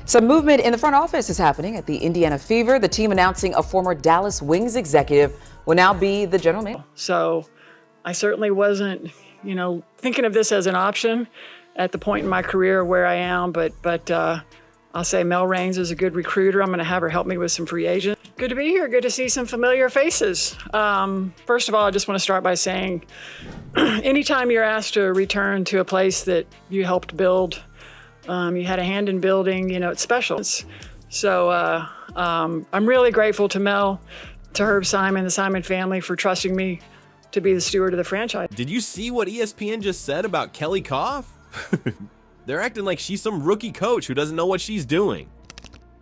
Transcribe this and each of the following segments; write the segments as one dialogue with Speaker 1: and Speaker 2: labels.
Speaker 1: Some movement in the front office is happening at the Indiana Fever. The team announcing a former Dallas Wings executive will now be the general manager.
Speaker 2: So I certainly wasn't, thinking of this as an option at the point in my career where I am, but I'll say Mel Raines is a good recruiter. I'm going to have her help me with some free agents. Good to be here. Good to see some familiar faces. First of all, I just want to start by saying, anytime you're asked to return to a place that you helped build, you had a hand in building, it's special. So I'm really grateful to Mel, to Herb Simon, the Simon family for trusting me to be the steward of the franchise.
Speaker 3: Did you see what ESPN just said about Kelly Koff? They're acting like she's some rookie coach who doesn't know what she's doing.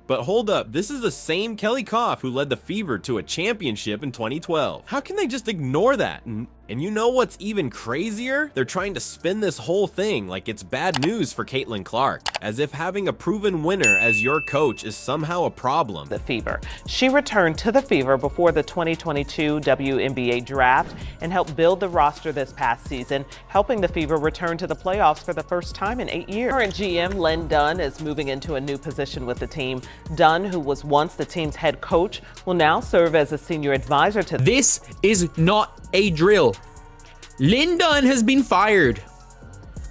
Speaker 3: But hold up, this is the same Kelly Koff who led the Fever to a championship in 2012. How can they just ignore that? And you know what's even crazier? They're trying to spin this whole thing like it's bad news for Caitlin Clark, as if having a proven winner as your coach is somehow a problem.
Speaker 4: The Fever. She returned to the Fever before the 2022 WNBA draft and helped build the roster this past season, helping the Fever return to the playoffs for the first time in 8 years. Current GM Lynn Dunn is moving into a new position with the team. Dunn, who was once the team's head coach, will now serve as a senior advisor to
Speaker 5: This is not a drill. Lynn Dunn has been fired.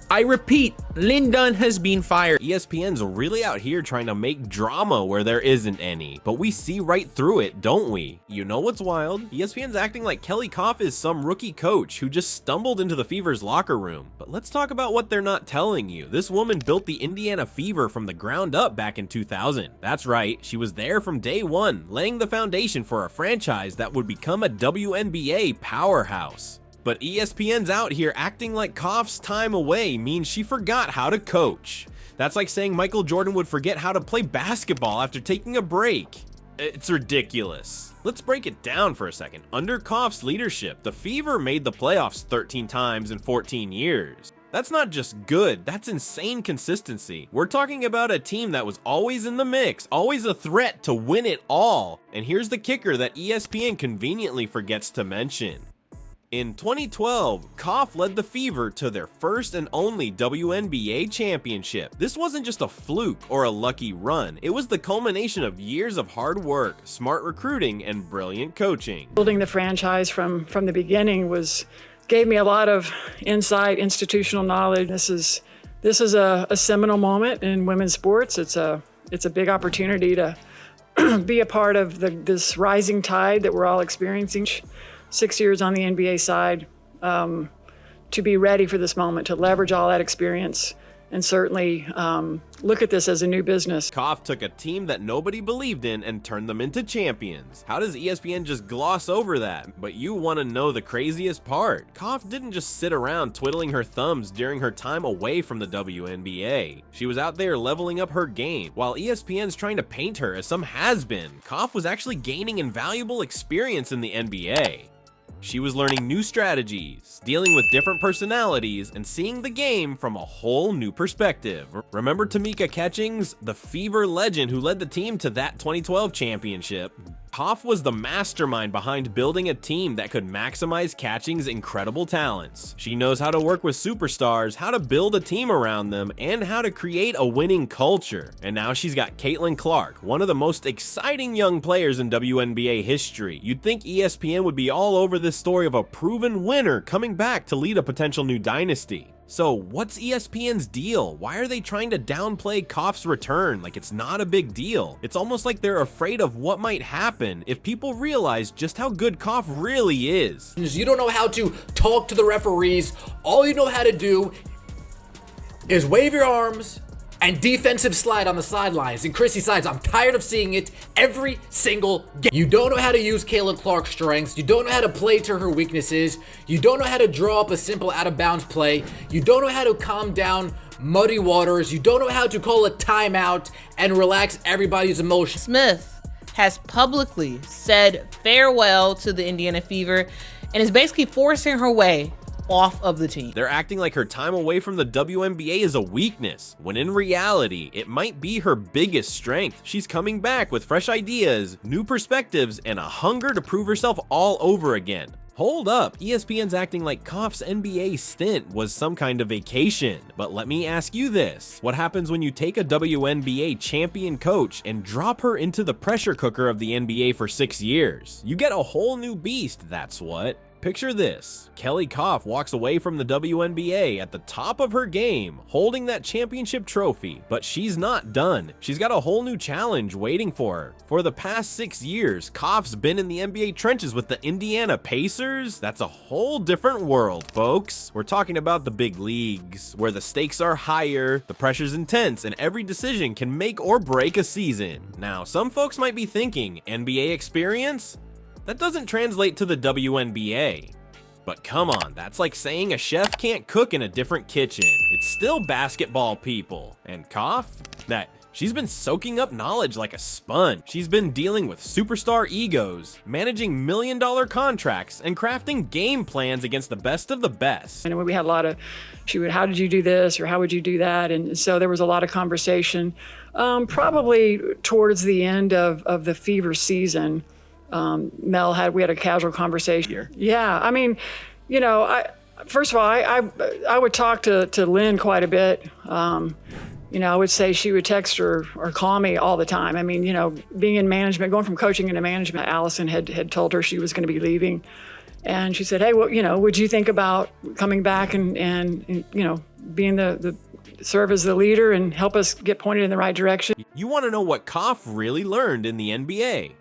Speaker 5: I repeat, Lynn Dunn has been fired.
Speaker 3: ESPN's really out here trying to make drama where there isn't any, but we see right through it, don't we? You know what's wild? ESPN's acting like Kelly Koff is some rookie coach who just stumbled into the Fever's locker room. But let's talk about what they're not telling you. This woman built the Indiana Fever from the ground up back in 2000. That's right, she was there from day one, laying the foundation for a franchise that would become a WNBA powerhouse. But ESPN's out here acting like Koff's time away means she forgot how to coach. That's like saying Michael Jordan would forget how to play basketball after taking a break. It's ridiculous. Let's break it down for a second. Under Koff's leadership, the Fever made the playoffs 13 times in 14 years. That's not just good, that's insane consistency. We're talking about a team that was always in the mix, always a threat to win it all. And here's the kicker that ESPN conveniently forgets to mention. In 2012, Koff led the Fever to their first and only WNBA championship. This wasn't just a fluke or a lucky run. It was the culmination of years of hard work, smart recruiting, and brilliant coaching.
Speaker 2: Building the franchise from the beginning gave me a lot of insight, institutional knowledge. This is a seminal moment in women's sports. It's a big opportunity to be a part of this rising tide that we're all experiencing. 6 years on the NBA side, to be ready for this moment, to leverage all that experience, and certainly look at this as a new business.
Speaker 3: Koff took a team that nobody believed in and turned them into champions. How does ESPN just gloss over that? But you want to know the craziest part. Koff didn't just sit around twiddling her thumbs during her time away from the WNBA. She was out there leveling up her game. While ESPN's trying to paint her as some has-been, Koff was actually gaining invaluable experience in the NBA. She was learning new strategies, dealing with different personalities, and seeing the game from a whole new perspective. Remember Tamika Catchings, the Fever legend who led the team to that 2012 championship? Koff was the mastermind behind building a team that could maximize Catchings' incredible talents. She knows how to work with superstars, how to build a team around them, and how to create a winning culture. And now she's got Caitlin Clark, one of the most exciting young players in WNBA history. You'd think ESPN would be all over this story of a proven winner coming back to lead a potential new dynasty. So what's ESPN's deal? Why are they trying to downplay Koff's return like it's not a big deal? It's almost like they're afraid of what might happen if people realize just how good Koff really is.
Speaker 6: You don't know how to talk to the referees. All you know how to do is wave your arms and defensive slide on the sidelines. And Chrissy sides, I'm tired of seeing it every single game. You don't know how to use Caitlin Clark's strengths. You don't know how to play to her weaknesses. You don't know how to draw up a simple out of bounds play. You don't know how to calm down muddy waters. You don't know how to call a timeout and relax everybody's emotions.
Speaker 7: Smith has publicly said farewell to the Indiana Fever and is basically forcing her way off of the team.
Speaker 3: They're acting like her time away from the WNBA is a weakness, when in reality, it might be her biggest strength. She's coming back with fresh ideas, new perspectives, and a hunger to prove herself all over again. Hold up, ESPN's acting like Koff's NBA stint was some kind of vacation. But let me ask you this, what happens when you take a WNBA champion coach and drop her into the pressure cooker of the NBA for 6 years? You get a whole new beast, that's what. Picture this, Kelly Koff walks away from the WNBA at the top of her game, holding that championship trophy, but she's not done. She's got a whole new challenge waiting for her. For the past 6 years, Koff's been in the NBA trenches with the Indiana Pacers. That's a whole different world, folks. We're talking about the big leagues, where the stakes are higher, the pressure's intense, and every decision can make or break a season. Now, some folks might be thinking, NBA experience? That doesn't translate to the WNBA. But come on, that's like saying a chef can't cook in a different kitchen. It's still basketball, people. And Koff? She's been soaking up knowledge like a sponge. She's been dealing with superstar egos, managing million-dollar contracts, and crafting game plans against the best of the best.
Speaker 2: And we had a lot of, how did you do this, or how would you do that? And so there was a lot of conversation. Probably towards the end of the Fever season, we had a casual conversation here. Yeah, I mean, first of all, I would talk to Lynn quite a bit. I would say she would text or call me all the time. I mean, being in management, going from coaching into management, Allison had told her she was going to be leaving. And she said, hey, well, would you think about coming back and being serve as the leader and help us get pointed in the right direction?
Speaker 3: You want to know what Koff really learned in the NBA?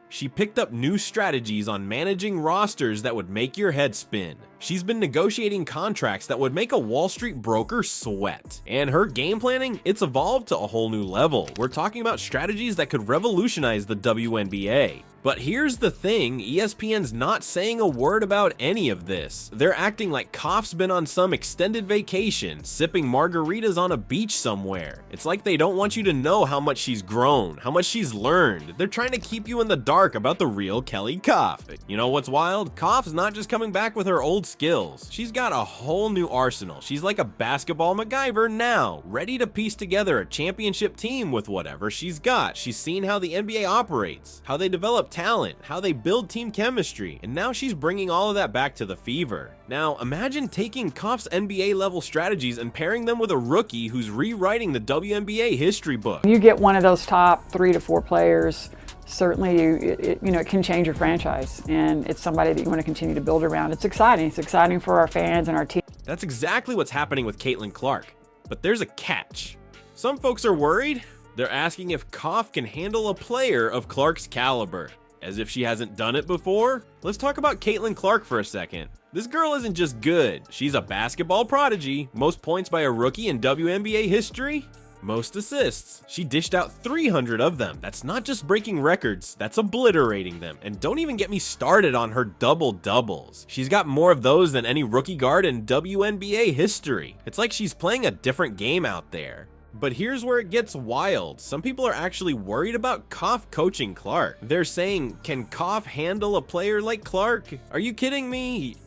Speaker 3: She picked up new strategies on managing rosters that would make your head spin. She's been negotiating contracts that would make a Wall Street broker sweat. And her game planning, it's evolved to a whole new level. We're talking about strategies that could revolutionize the WNBA. But here's the thing, ESPN's not saying a word about any of this. They're acting like Koff's been on some extended vacation, sipping margaritas on a beach somewhere. It's like they don't want you to know how much she's grown, how much she's learned. They're trying to keep you in the dark about the real Kelly Koff. You know what's wild? Koff's not just coming back with her old skills. She's got a whole new arsenal. She's like a basketball MacGyver now, ready to piece together a championship team with whatever she's got. She's seen how the NBA operates, how they develop talent, how they build team chemistry, and now she's bringing all of that back to the Fever. Now, imagine taking Koff's NBA level strategies and pairing them with a rookie who's rewriting the WNBA history book.
Speaker 2: You get one of those top 3 to 4 players, certainly it can change your franchise, and it's somebody that you want to continue to build around. It's exciting. It's exciting for our fans and our team.
Speaker 3: That's exactly what's happening with Caitlin Clark. But there's a catch. Some folks are worried. They're asking if Koff can handle a player of Clark's caliber. As if she hasn't done it before? Let's talk about Caitlin Clark for a second. This girl isn't just good. She's a basketball prodigy, most points by a rookie in WNBA history, most assists. She dished out 300 of them. That's not just breaking records, that's obliterating them. And don't even get me started on her double-doubles. She's got more of those than any rookie guard in WNBA history. It's like she's playing a different game out there. But here's where it gets wild. Some people are actually worried about Koff coaching Clark. They're saying, can Koff handle a player like Clark? Are you kidding me?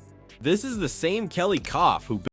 Speaker 3: This is the same Kelly Koff who built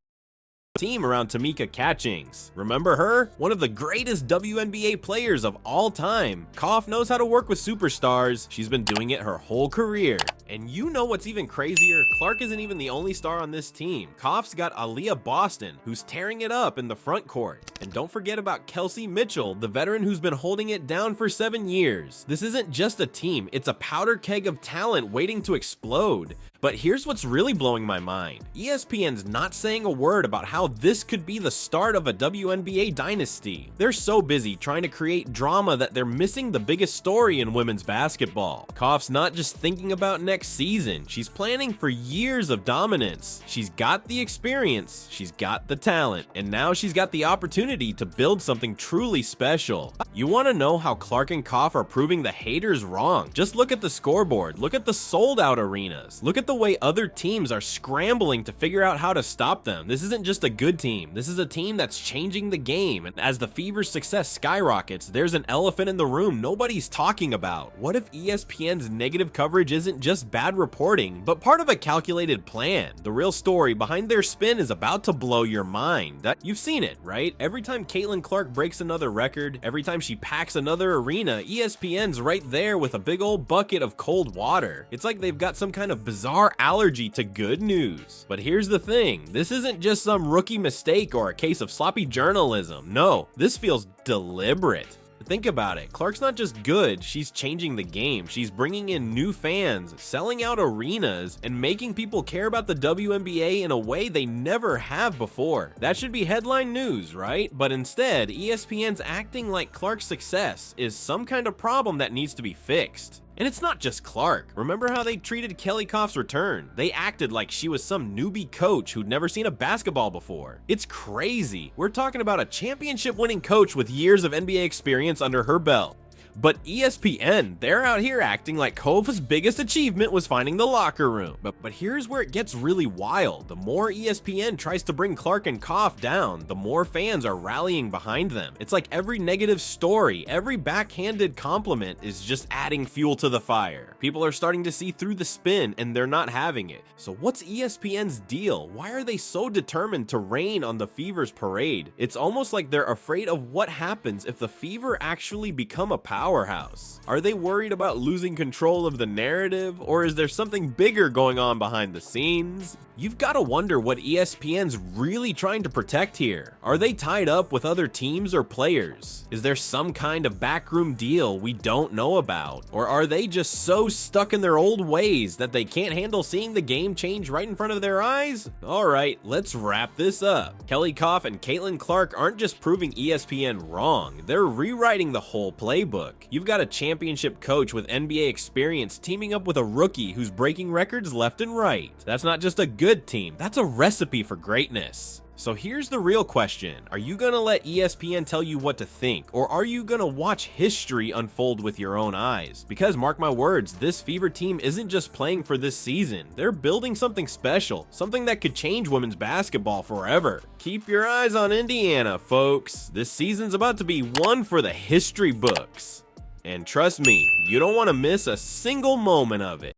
Speaker 3: a team around Tamika Catchings. Remember her? One of the greatest WNBA players of all time. Koff knows how to work with superstars. She's been doing it her whole career. And you know what's even crazier? Clark isn't even the only star on this team. Koff's got Aaliyah Boston, who's tearing it up in the front court. And don't forget about Kelsey Mitchell, the veteran who's been holding it down for 7 years. This isn't just a team, it's a powder keg of talent waiting to explode. But here's what's really blowing my mind. ESPN's not saying a word about how this could be the start of a WNBA dynasty. They're so busy trying to create drama that they're missing the biggest story in women's basketball. Koff's not just thinking about next season, she's planning for years of dominance. She's got the experience, she's got the talent, and now she's got the opportunity to build something truly special. You want to know how Clark and Koff are proving the haters wrong? Just look at the scoreboard, look at the sold out arenas, look at the way other teams are scrambling to figure out how to stop them. This isn't just a good team, this is a team that's changing the game, and as the Fever's success skyrockets, there's an elephant in the room nobody's talking about. What if ESPN's negative coverage isn't just just bad reporting, but part of a calculated plan. The real story behind their spin is about to blow your mind. You've seen it, right? Every time Caitlin Clark breaks another record, every time she packs another arena, ESPN's right there with a big old bucket of cold water. It's like they've got some kind of bizarre allergy to good news. But here's the thing, this isn't just some rookie mistake or a case of sloppy journalism. No, this feels deliberate. Think about it. Clark's not just good, she's changing the game. She's bringing in new fans, selling out arenas, and making people care about the WNBA in a way they never have before. That should be headline news, right? But instead, ESPN's acting like Clark's success is some kind of problem that needs to be fixed. And it's not just Clark. Remember how they treated Kelly Koff's return? They acted like she was some newbie coach who'd never seen a basketball before. It's crazy. We're talking about a championship-winning coach with years of NBA experience under her belt. But ESPN, they're out here acting like Koff's biggest achievement was finding the locker room. But here's where it gets really wild. The more ESPN tries to bring Clark and Koff down, the more fans are rallying behind them. It's like every negative story, every backhanded compliment is just adding fuel to the fire. People are starting to see through the spin and they're not having it. So what's ESPN's deal? Why are they so determined to rain on the Fever's parade? It's almost like they're afraid of what happens if the Fever actually become a powerhouse. Are they worried about losing control of the narrative, or is there something bigger going on behind the scenes? You've got to wonder what ESPN's really trying to protect here. Are they tied up with other teams or players? Is there some kind of backroom deal we don't know about? Or are they just so stuck in their old ways that they can't handle seeing the game change right in front of their eyes? Alright, let's wrap this up. Kelly Koff and Caitlin Clark aren't just proving ESPN wrong, they're rewriting the whole playbook. You've got a championship coach with NBA experience teaming up with a rookie who's breaking records left and right. That's not just a good team, that's a recipe for greatness. So here's the real question. Are you gonna let ESPN tell you what to think, or are you gonna watch history unfold with your own eyes? Because mark my words, this Fever team isn't just playing for this season. They're building something special, something that could change women's basketball forever. Keep your eyes on Indiana, folks. This season's about to be one for the history books. And trust me, you don't want to miss a single moment of it.